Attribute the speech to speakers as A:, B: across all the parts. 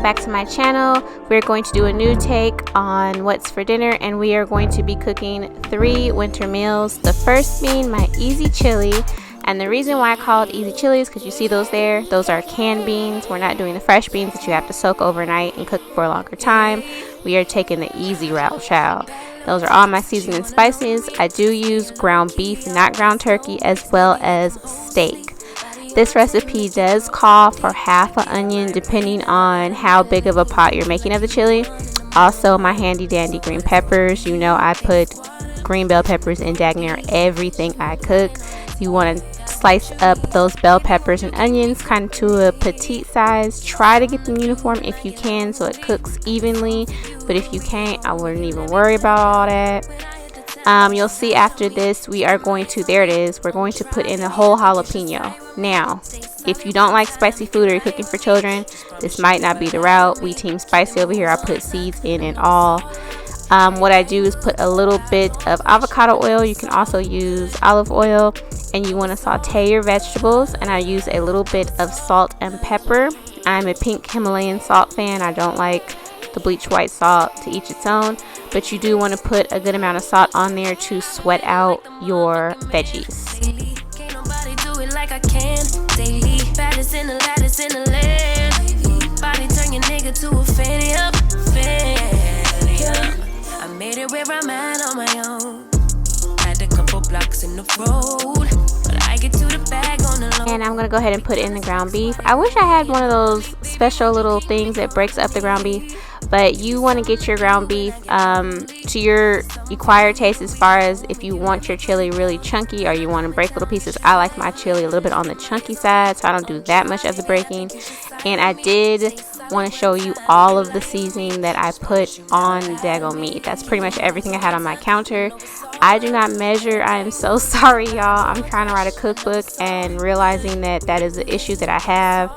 A: welcome back to my channel. We're going to do a new take on what's for dinner, and we are going to be cooking 3 winter meals. The first being my easy chili, and the reason why I call it easy chili is because you see those there, those are canned beans. We're not doing the fresh beans that you have to soak overnight and cook for a longer time. We are taking the easy route, child. Those are all my seasoning and spices. I do use ground beef, not ground turkey, as well as steak. This recipe does call for half an onion depending on how big of a pot you're making of the chili. Also, my handy dandy green peppers. You know I put green bell peppers in dang near everything I cook. You want to slice up those bell peppers and onions kind of to a petite size. Try to get them uniform if you can so it cooks evenly, but if you can't, I wouldn't even worry about all that. You'll see after this we are going to, there it is, we're going to put in a whole jalapeno. Now, if you don't like spicy food or you're cooking for children, this might not be the route. We team spicy over here. I put seeds in and all. What I do is put a little bit of avocado oil. You can also use olive oil, and you want to saute your vegetables, and I use a little bit of salt and pepper. I'm a pink Himalayan salt fan. I don't like the bleached white salt, to each its own, but you do want to put a good amount of salt on there to sweat out your veggies.
B: I made it where I'm at on my own. Had a couple blocks in the road, but I get to the bag on the low.
A: And I'm gonna go ahead and put in the ground beef. I wish I had one of those special little things that breaks up the ground beef, but you want to get your ground beef to your acquired taste, as far as if you want your chili really chunky or you want to break little pieces. I like my chili a little bit on the chunky side, so I don't do that much of the breaking. And I did want to show you all of the seasoning that I put on dago meat. That's pretty much everything I had on my counter. I do not measure. I am so sorry, y'all. I'm trying to write a cookbook and realizing that that is the issue that I have.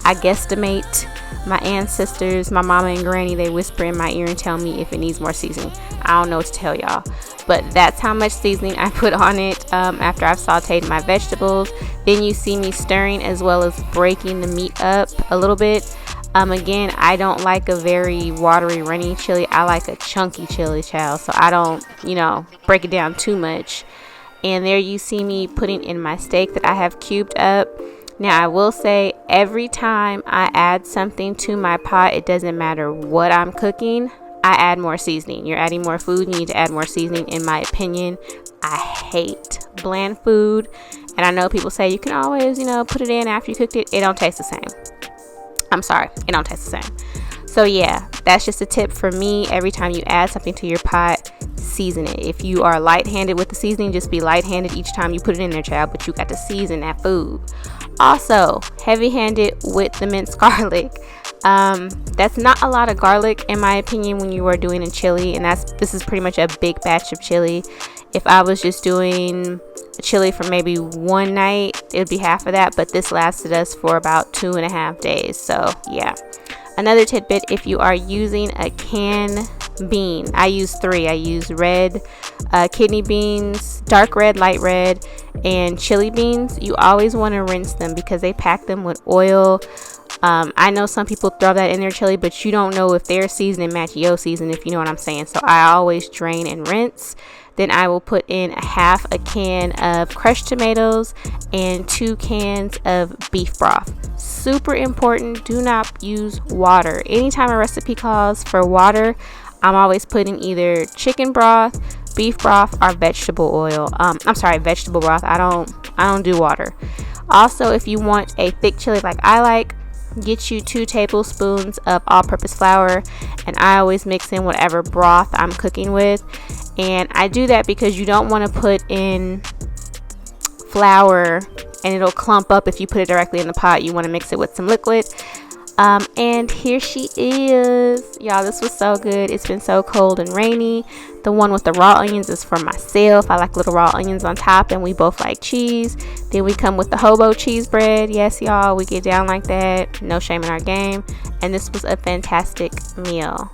A: I guesstimate. My ancestors, my mama and granny, they whisper in my ear and tell me if it needs more seasoning. I don't know what to tell y'all, but that's how much seasoning I put on it after I've sauteed my vegetables. Then you see me stirring as well as breaking the meat up a little bit. Again, I don't like a very watery, runny chili. I like a chunky chili, child, so I don't, break it down too much. And there you see me putting in my steak that I have cubed up. Now, I will say, every time I add something to my pot, it doesn't matter what I'm cooking, I add more seasoning. You're adding more food, you need to add more seasoning, in my opinion. I hate bland food, and I know people say you can always, put it in after you cooked it. It don't taste the same. I'm sorry, it don't taste the same. So yeah, that's just a tip for me. Every time you add something to your pot, season it. If you are light-handed with the seasoning, just be light-handed each time you put it in there, child, but you got to season that food. Also, heavy-handed with the minced garlic. That's not a lot of garlic, in my opinion, when you are doing a chili, and this is pretty much a big batch of chili. If I was just doing a chili for maybe one night, it would be half of that, but this lasted us for about 2.5 days. So yeah. Another tidbit, if you are using a canned bean, I use 3. I use red kidney beans, dark red, light red, and chili beans. You always want to rinse them because they pack them with oil. I know some people throw that in their chili, but you don't know if their seasoning match your seasoning, if you know what I'm saying. So I always drain and rinse. Then I will put in half a can of crushed tomatoes and 2 cans of beef broth. Super important, do not use water. Anytime a recipe calls for water, I'm always putting either chicken broth, beef broth, or vegetable oil. Vegetable broth. I don't do water. Also, if you want a thick chili like I like, get you 2 tablespoons of all-purpose flour, and I always mix in whatever broth I'm cooking with. And I do that because you don't want to put in flour and it'll clump up if you put it directly in the pot. You want to mix it with some liquid. And here she is, y'all. This was so good. It's been so cold and rainy. The one with the raw onions is for myself. I like little raw onions on top, and we both like cheese. Then we come with the hobo cheese bread. Yes, y'all, we get down like that. No shame in our game. And this was a fantastic meal.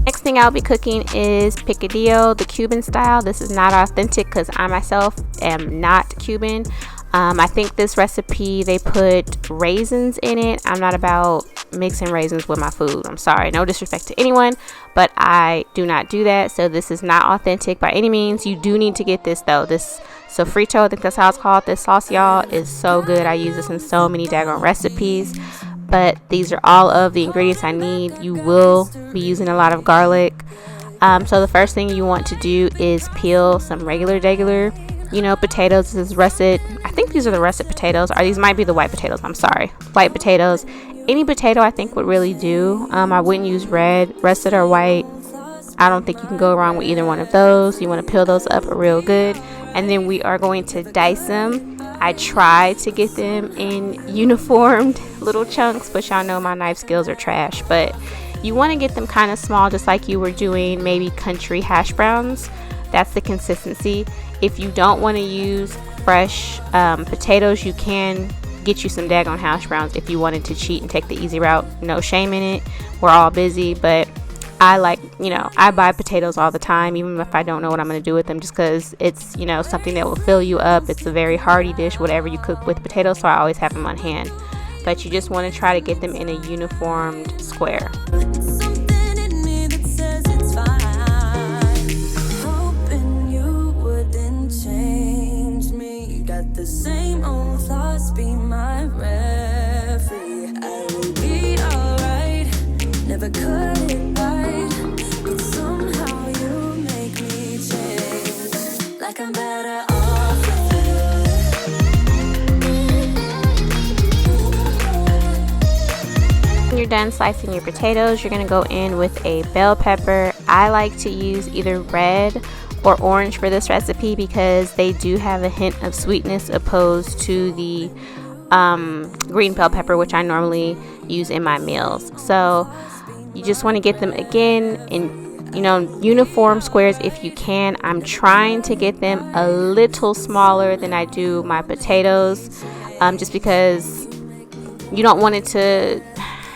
A: Next thing I'll be cooking is picadillo, the Cuban style. This is not authentic because I myself am not Cuban. I think this recipe, they put raisins in it. I'm not about mixing raisins with my food. I'm sorry, no disrespect to anyone, but I do not do that. So this is not authentic by any means. You do need to get this though. This sofrito, I think that's how it's called. This sauce, y'all, is so good. I use this in so many daggone recipes. But these are all of the ingredients I need. You will be using a lot of garlic. So the first thing you want to do is peel some regular potatoes. This is russet. I think these are the russet potatoes, or these might be the white potatoes. I'm sorry, white potatoes. Any potato I think would really do. I wouldn't use red, russet, or white. I don't think you can go wrong with either one of those. You want to peel those up real good, and then we are going to dice them. I try to get them in uniformed little chunks, but y'all know my knife skills are trash. But you want to get them kind of small, just like you were doing maybe country hash browns. That's the consistency. If you don't want to use fresh potatoes, you can get you some daggone hash browns if you wanted to cheat and take the easy route. No shame in it. We're all busy, but I I buy potatoes all the time, even if I don't know what I'm going to do with them, just because it's, something that will fill you up. It's a very hearty dish, whatever you cook with potatoes, so I always have them on hand. But you just want to try to get them in a uniformed square.
B: The same old thoughts be my referee. I will be alright. Never cut it right, but somehow you make me change. Like I'm better off with you.
A: When you're done slicing your potatoes, you're gonna go in with a bell pepper. I like to use either red or orange for this recipe because they do have a hint of sweetness opposed to the green bell pepper, which I normally use in my meals. So you just want to get them again in uniform squares if you can. I'm trying to get them a little smaller than I do my potatoes, just because you don't want it to,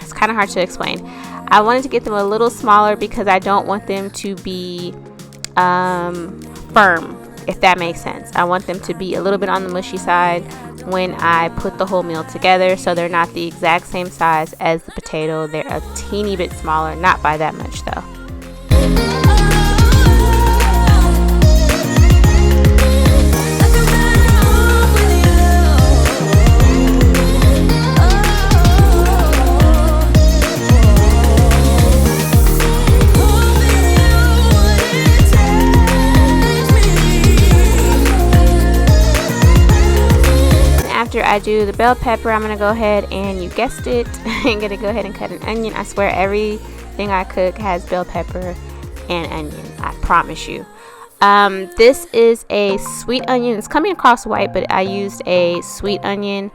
A: it's kind of hard to explain. I wanted to get them a little smaller because I don't want them to be firm, if that makes sense. I want them to be a little bit on the mushy side when I put the whole meal together, so they're not the exact same size as the potato. They're a teeny bit smaller, not by that much though. After I do the bell pepper, I'm gonna go ahead and, you guessed it, I'm gonna go ahead and cut an onion. I swear everything I cook has bell pepper and onion, I promise you. This is a sweet onion. It's coming across white, but I used a sweet onion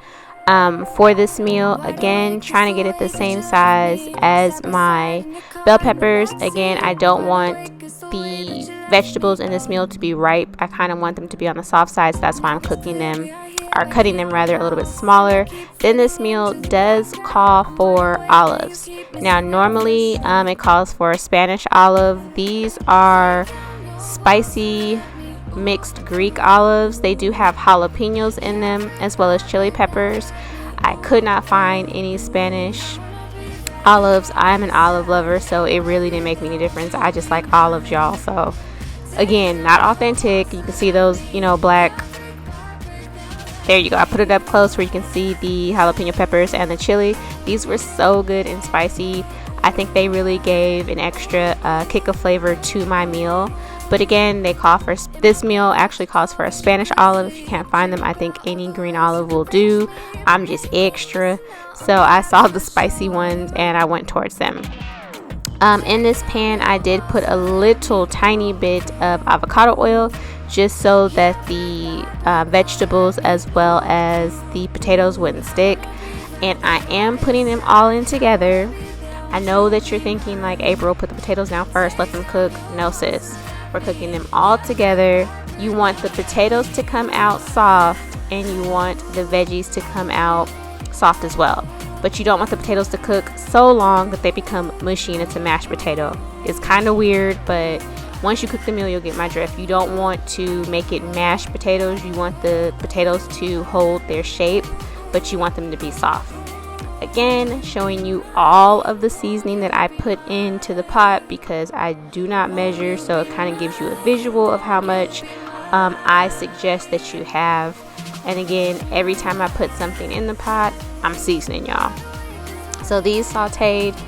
A: for this meal. Again, trying to get it the same size as my bell peppers. Again, I don't want the vegetables in this meal to be ripe. I kind of want them to be on the soft side, so that's why I'm cutting them a little bit smaller. Then this meal does call for olives. Now normally it calls for a Spanish olive. These are spicy mixed Greek olives. They do have jalapenos in them as well as chili peppers. I could not find any Spanish olives. I'm an olive lover, so it really didn't make me any difference. I just like olives, y'all. So again, not authentic. You can see those, black. There you go. I put it up close where you can see the jalapeno peppers and the chili. These were so good and spicy. I think they really gave an extra kick of flavor to my meal. But again, this meal actually calls for a Spanish olive. If you can't find them, I think any green olive will do. I'm just extra. So I saw the spicy ones and I went towards them. In this pan, I did put a little tiny bit of avocado oil, just so that the vegetables as well as the potatoes wouldn't stick. And I am putting them all in together. I know that you're thinking like, April, put the potatoes down first, let them cook. No, sis, we're cooking them all together. You want the potatoes to come out soft and you want the veggies to come out soft as well. but you don't want the potatoes to cook so long that they become mushy and it's a mashed potato. It's kind of weird, but once you cook the meal, you'll get my drift. You don't want to make it mashed potatoes. You want the potatoes to hold their shape, but you want them to be soft. Again, showing you all of the seasoning that I put into the pot because I do not measure, so it kind of gives you a visual of how much I suggest that you have. And again, every time I put something in the pot, I'm seasoning, y'all. So these sauteed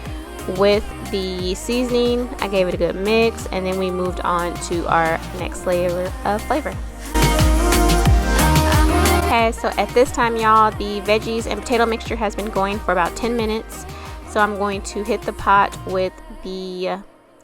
A: with the seasoning, I gave it a good mix, and then we moved on to our next layer of flavor. Okay, so at this time, y'all, the veggies and potato mixture has been going for about 10 minutes. So I'm going to hit the pot with the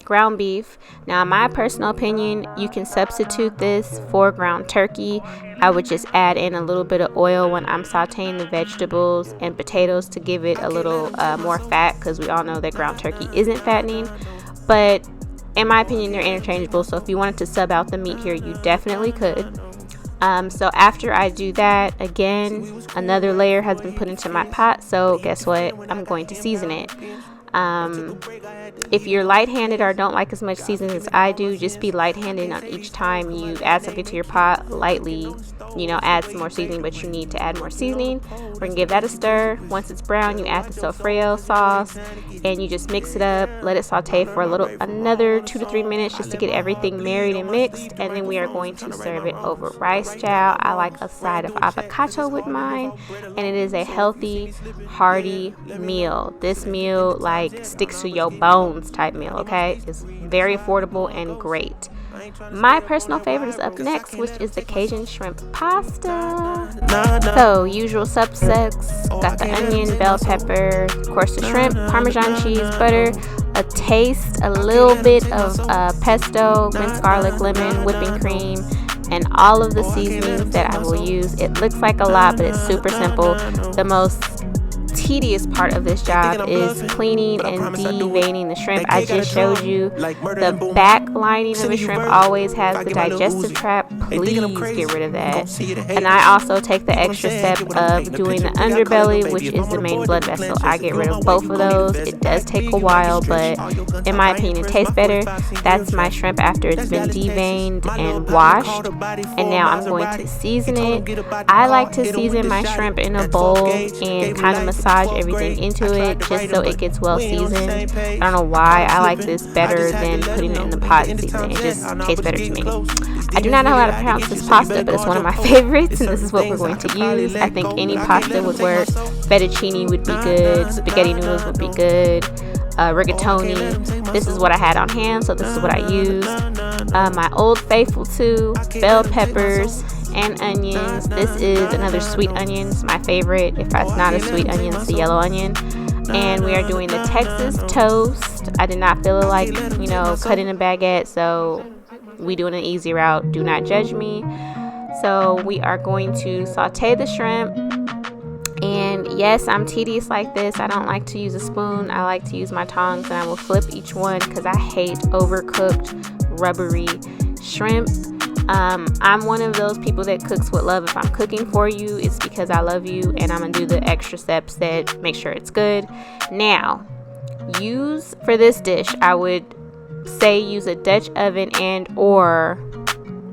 A: ground beef. Now, in my personal opinion, you can substitute this for ground turkey. I would just add in a little bit of oil when I'm sauteing the vegetables and potatoes to give it a little more fat, because we all know that ground turkey isn't fattening. But in my opinion, they're interchangeable. So if you wanted to sub out the meat here, you definitely could. So after I do that, again, another layer has been put into my pot. So guess what? I'm going to season it. If you're light-handed or don't like as much seasoning as I do, just be light-handed on each time you add something to your pot. Lightly, add some more seasoning, but you need to add more seasoning. We're gonna give that a stir. Once it's brown, you add the sofrito sauce and you just mix it up. Let it saute for another 2 to 3 minutes just to get everything married and mixed, and then we are going to serve it over rice chow. I like a side of avocado with mine, and it is a healthy, hearty meal. This meal sticks to your bones type meal. Okay, it's very affordable and great. My personal favorite is up next, which is the Cajun Shrimp pasta. So, usual subsets, got the onion, bell pepper, of course the shrimp, Parmesan cheese, butter, a little bit of pesto, minced garlic, lemon, whipping cream, and all of the seasonings that I will use. It looks like a lot, but it's super simple. The most tedious part of this job is cleaning and deveining the shrimp. I just showed you the back lining of a shrimp always has the digestive tract. Please get rid of that. And I also take the extra step of doing the underbelly, which is the main blood vessel. I get rid of both of those. It does take a while, but in my opinion, it tastes better. That's my shrimp after it's been deveined and washed. And now I'm going to season it. I like to season my shrimp in a bowl and kind of massage everything into it just so it gets well seasoned. I don't know why I like this better than putting it in the pot and seasoning. It just tastes better to me. I do not know how to pronounce this pasta, but it's one of my favorites, and this is what we're going to use. I think any pasta would work. Fettuccine would be good. Spaghetti noodles would be good. Rigatoni. This is what I had on hand, so this is what I used. My Old Faithful too, bell peppers, and onions. This is another sweet onion. It's my favorite. If it's not a sweet onion, it's a yellow onion. And we are doing the Texas toast. I did not feel like, cutting a baguette, so we doing an easy route. Do not judge me. So we are going to saute the shrimp. And yes, I'm tedious like this. I don't like to use a spoon. I like to use my tongs, and I will flip each one because I hate overcooked, rubbery shrimp. I'm one of those people that cooks with love. If I'm cooking for you, it's because I love you, and I'm gonna do the extra steps that make sure it's good. Now, for this dish, I would say use a Dutch oven and or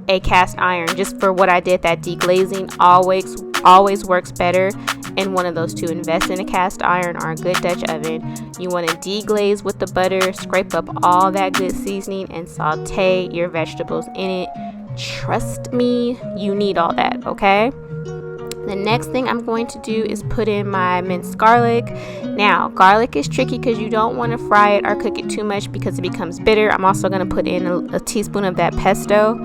A: a cast iron. Just for what I did, that deglazing always works better in one of those two. Invest in a cast iron or a good Dutch oven. You want to deglaze with the butter, scrape up all that good seasoning, and saute your vegetables in it. Trust me, you need all that, okay? The next thing I'm going to do is put in my minced garlic. Now, garlic is tricky because you don't want to fry it or cook it too much because it becomes bitter. I'm also going to put in a teaspoon of that pesto.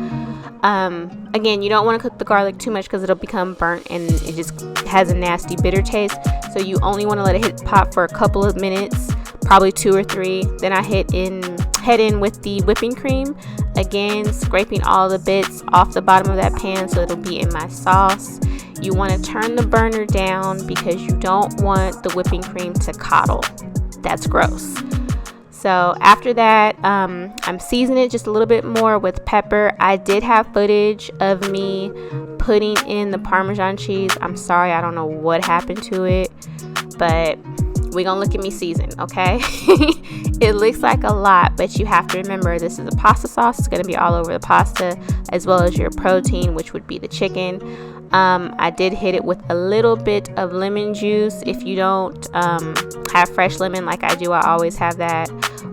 A: Again, you don't want to cook the garlic too much because it'll become burnt and it just has a nasty bitter taste. So you only want to let it hit pop for a couple of minutes, probably 2 or 3. Then I head in with the whipping cream. Again, scraping all the bits off the bottom of that pan so it'll be in my sauce. You want to turn the burner down because you don't want the whipping cream to curdle. That's gross. So after that, I'm seasoning it just a little bit more with pepper. I did have footage of me putting in the Parmesan cheese. I'm sorry, I don't know what happened to it, but We're gonna look at me season, okay? It looks like a lot, but you have to remember this is a pasta sauce. It's gonna be all over the pasta, as well as your protein, which would be the chicken. I did hit it with a little bit of lemon juice. If you don't have fresh lemon like I do, I always have that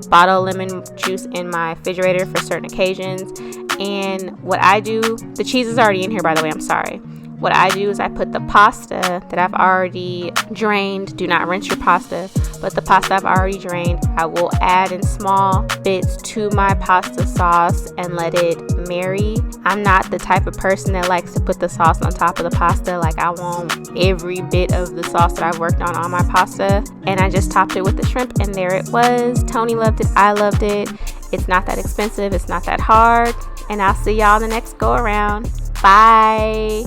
A: bottle lemon juice in my refrigerator for certain occasions. And what I do, the cheese is already in here, by the way, I'm sorry. What I do is I put the pasta that I've already drained. Do not rinse your pasta, but the pasta I've already drained, I will add in small bits to my pasta sauce and let it marry. I'm not the type of person that likes to put the sauce on top of the pasta. Like, I want every bit of the sauce that I've worked on my pasta. And I just topped it with the shrimp, and there it was. Tony loved it. I loved it. It's not that expensive. It's not that hard. And I'll see y'all the next go around. Bye.